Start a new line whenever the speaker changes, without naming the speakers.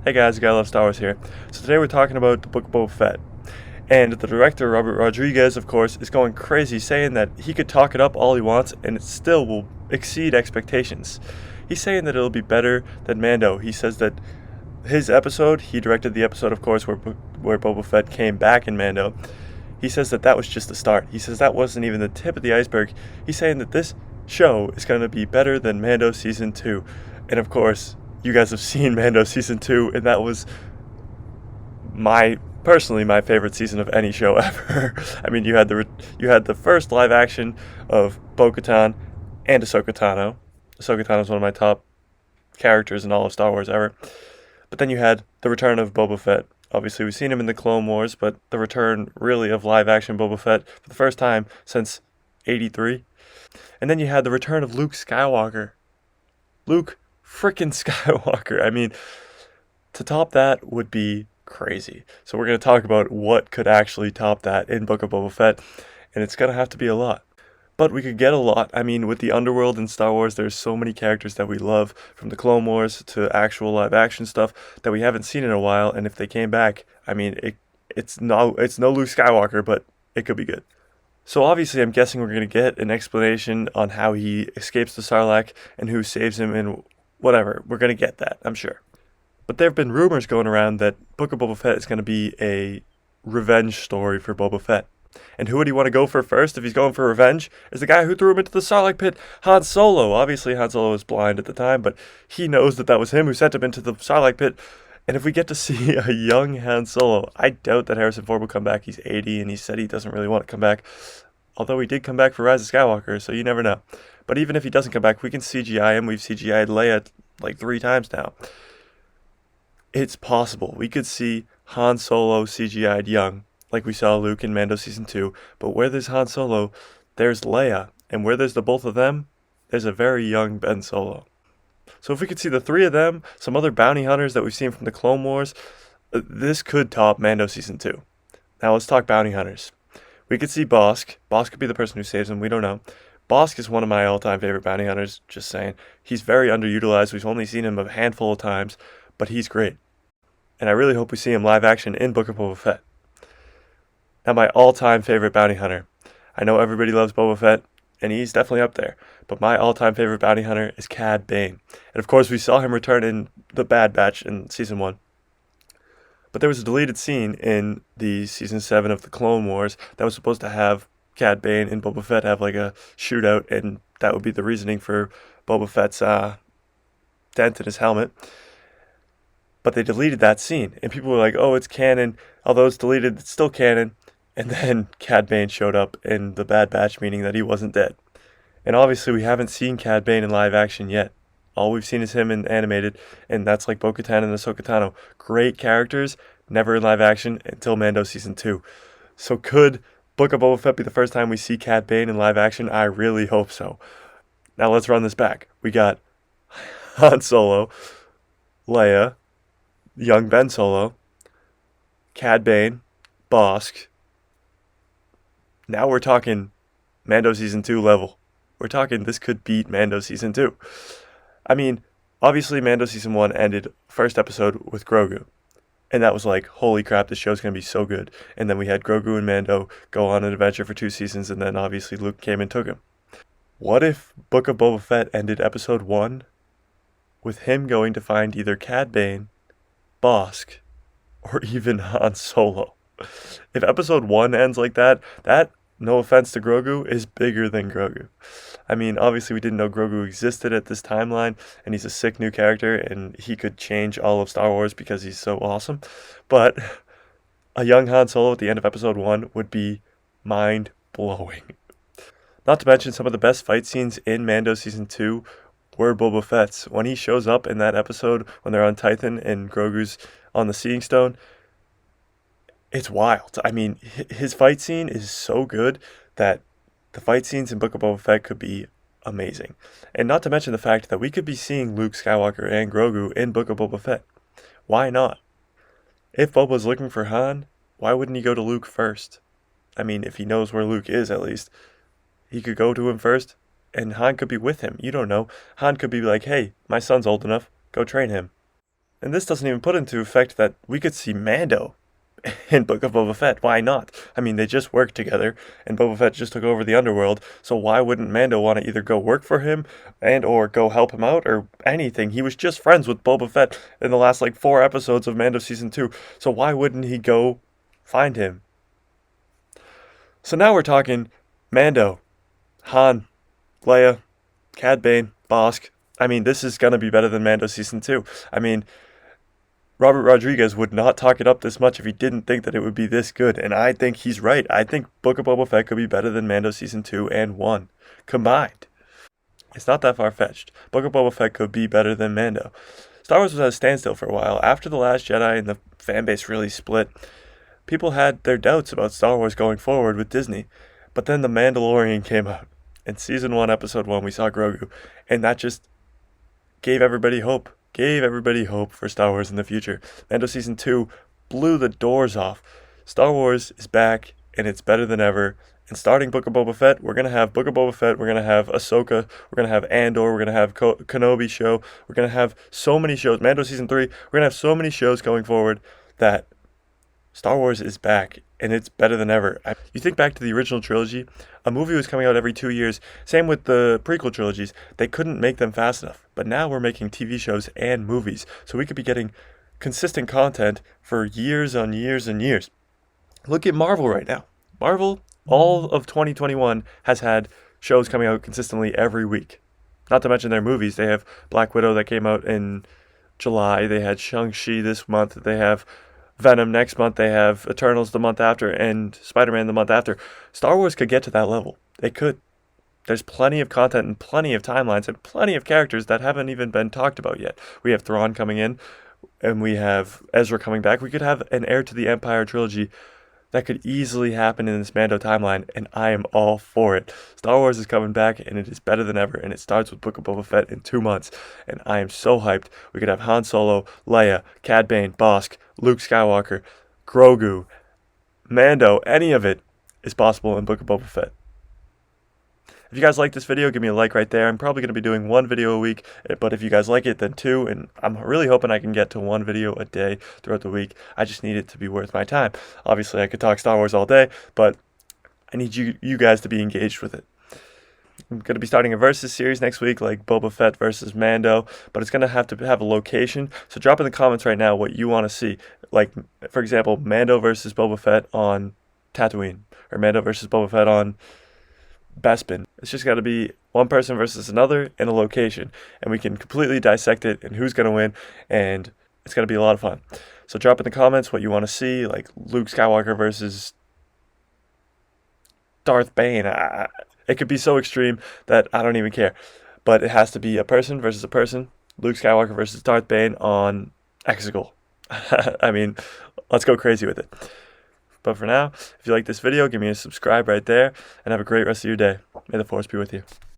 Hey guys, the guy loves Star Wars here. So today we're talking about the Book of Boba Fett. And the director, Robert Rodriguez, of course, is going crazy saying that he could talk it up all he wants and it still will exceed expectations. He's saying that it'll be better than Mando. He says that his episode, he directed the episode, of course, where Boba Fett came back in Mando. He says that that was just the start. He says that wasn't even the tip of the iceberg. He's saying that this show is going to be better than Mando Season 2. And of course, you guys have seen Mando Season 2, and that was personally my favorite season of any show ever. I mean, you had the first live action of Bo-Katan and Ahsoka Tano. Ahsoka Tano is one of my top characters in all of Star Wars ever. But then you had the return of Boba Fett. Obviously, we've seen him in the Clone Wars, but the return really of live action Boba Fett for the first time since '83. And then you had the return of Luke Skywalker. Luke frickin' Skywalker. I mean, to top that would be crazy. So we're going to talk about what could actually top that in Book of Boba Fett, and it's going to have to be a lot. But we could get a lot. I mean, with the underworld in Star Wars, there's so many characters that we love, from the Clone Wars to actual live action stuff that we haven't seen in a while. And if they came back, I mean, it's no Luke Skywalker, but it could be good. So obviously, I'm guessing we're going to get an explanation on how he escapes the Sarlacc and who saves him and whatever. We're going to get that, I'm sure. But there have been rumors going around that Book of Boba Fett is going to be a revenge story for Boba Fett. And who would he want to go for first if he's going for revenge? Is the guy who threw him into the Sarlacc pit, Han Solo. Obviously, Han Solo was blind at the time, but he knows that that was him who sent him into the Sarlacc pit. And if we get to see a young Han Solo, I doubt that Harrison Ford will come back. He's 80, and he said he doesn't really want to come back. Although he did come back for Rise of Skywalker, so you never know. But even if he doesn't come back, we can CGI him. We've CGI'd Leia like 3 times now. It's possible. We could see Han Solo CGI'd young, like we saw Luke in Mando Season 2. But where there's Han Solo, there's Leia. And where there's the both of them, there's a very young Ben Solo. So if we could see the 3 of them, some other bounty hunters that we've seen from the Clone Wars, this could top Mando Season 2. Now let's talk bounty hunters. We could see Bosk. Bosk could be the person who saves him. We don't know. Bosk is one of my all-time favorite bounty hunters, just saying. He's very underutilized. We've only seen him a handful of times, but he's great. And I really hope we see him live action in Book of Boba Fett. Now, my all-time favorite bounty hunter. I know everybody loves Boba Fett, and he's definitely up there. But my all-time favorite bounty hunter is Cad Bane. And of course, we saw him return in The Bad Batch in Season 1. But there was a deleted scene in the Season 7 of the Clone Wars that was supposed to have Cad Bane and Boba Fett have like a shootout, and that would be the reasoning for Boba Fett's dent in his helmet. But they deleted that scene, and people were like, oh, it's canon. Although it's deleted, it's still canon. And then Cad Bane showed up in The Bad Batch, meaning that he wasn't dead. And obviously, we haven't seen Cad Bane in live action yet. All we've seen is him in animated, and that's like Bo-Katan and Ahsoka Tano. Great characters, never in live action until Mando Season 2. So could Book of Boba Fett be the first time we see Cad Bane in live action? I really hope so. Now let's run this back. We got Han Solo, Leia, young Ben Solo, Cad Bane, Bosk. Now we're talking Mando Season 2 level. We're talking this could beat Mando Season 2. I mean, obviously Mando Season 1 ended first episode with Grogu. And that was like, holy crap, this show's going to be so good. And then we had Grogu and Mando go on an adventure for 2 seasons, and then obviously Luke came and took him. What if Book of Boba Fett ended episode 1 with him going to find either Cad Bane, Bosk, or even Han Solo? If episode 1 ends like that, no offense to Grogu, is bigger than Grogu. I mean, obviously we didn't know Grogu existed at this timeline, and he's a sick new character, and he could change all of Star Wars because he's so awesome. But a young Han Solo at the end of episode 1 would be mind-blowing. Not to mention some of the best fight scenes in Mando Season 2 were Boba Fett's. When he shows up in that episode, when they're on Titan and Grogu's on the Seeing Stone, it's wild. I mean, his fight scene is so good that the fight scenes in Book of Boba Fett could be amazing. And not to mention the fact that we could be seeing Luke Skywalker and Grogu in Book of Boba Fett. Why not? If Boba's looking for Han, why wouldn't he go to Luke first? I mean, if he knows where Luke is, at least, he could go to him first, and Han could be with him. You don't know. Han could be like, hey, my son's old enough. Go train him. And this doesn't even put into effect that we could see Mando in Book of Boba Fett. Why not? I mean, they just worked together, and Boba Fett just took over the underworld, so why wouldn't Mando want to either go work for him and or go help him out or anything? He was just friends with Boba Fett in the last, like, 4 episodes of Mando Season 2, so why wouldn't he go find him? So now we're talking Mando, Han, Leia, Cad Bane, Bosk. I mean, this is going to be better than Mando Season 2. I mean, Robert Rodriguez would not talk it up this much if he didn't think that it would be this good, and I think he's right. I think Book of Boba Fett could be better than Mando Season 2 and 1 combined. It's not that far-fetched. Book of Boba Fett could be better than Mando. Star Wars was at a standstill for a while. After The Last Jedi and the fanbase really split, people had their doubts about Star Wars going forward with Disney. But then The Mandalorian came out. In Season 1, Episode 1, we saw Grogu, and that just gave everybody hope. Gave everybody hope for Star Wars in the future. Mando Season 2 blew the doors off. Star Wars is back, and it's better than ever. And starting Book of Boba Fett, we're going to have Book of Boba Fett, we're going to have Ahsoka, we're going to have Andor, we're going to have Kenobi show, we're going to have so many shows. Mando Season 3, we're going to have so many shows going forward that Star Wars is back, and it's better than ever. You think back to the original trilogy, a movie was coming out every 2 years. Same with the prequel trilogies. They couldn't make them fast enough. But now we're making TV shows and movies, so we could be getting consistent content for years on years and years. Look at Marvel right now. Marvel, all of 2021, has had shows coming out consistently every week. Not to mention their movies. They have Black Widow that came out in July. They had Shang-Chi this month. They have Venom next month, they have Eternals the month after, and Spider-Man the month after. Star Wars could get to that level. They could. There's plenty of content and plenty of timelines and plenty of characters that haven't even been talked about yet. We have Thrawn coming in, and we have Ezra coming back. We could have an Heir to the Empire trilogy that could easily happen in this Mando timeline, and I am all for it. Star Wars is coming back, and it is better than ever, and it starts with Book of Boba Fett in 2 months, and I am so hyped. We could have Han Solo, Leia, Cad Bane, Bosk, Luke Skywalker, Grogu, Mando. Any of it is possible in Book of Boba Fett. If you guys like this video, give me a like right there. I'm probably going to be doing 1 video a week, but if you guys like it, then 2, and I'm really hoping I can get to 1 video a day throughout the week. I just need it to be worth my time. Obviously, I could talk Star Wars all day, but I need you guys to be engaged with it. I'm going to be starting a versus series next week, like Boba Fett versus Mando, but it's going to have a location. So drop in the comments right now what you want to see. Like, for example, Mando versus Boba Fett on Tatooine, or Mando versus Boba Fett on Bespin. It's just got to be one person versus another in a location, and we can completely dissect it and who's going to win, and it's going to be a lot of fun. So drop in the comments what you want to see, like Luke Skywalker versus Darth Bane. It could be so extreme that I don't even care, but it has to be a person versus a person. Luke Skywalker versus Darth Bane on Exegol. I mean, let's go crazy with it. But for now, if you like this video, give me a subscribe right there, and have a great rest of your day. May the Force be with you.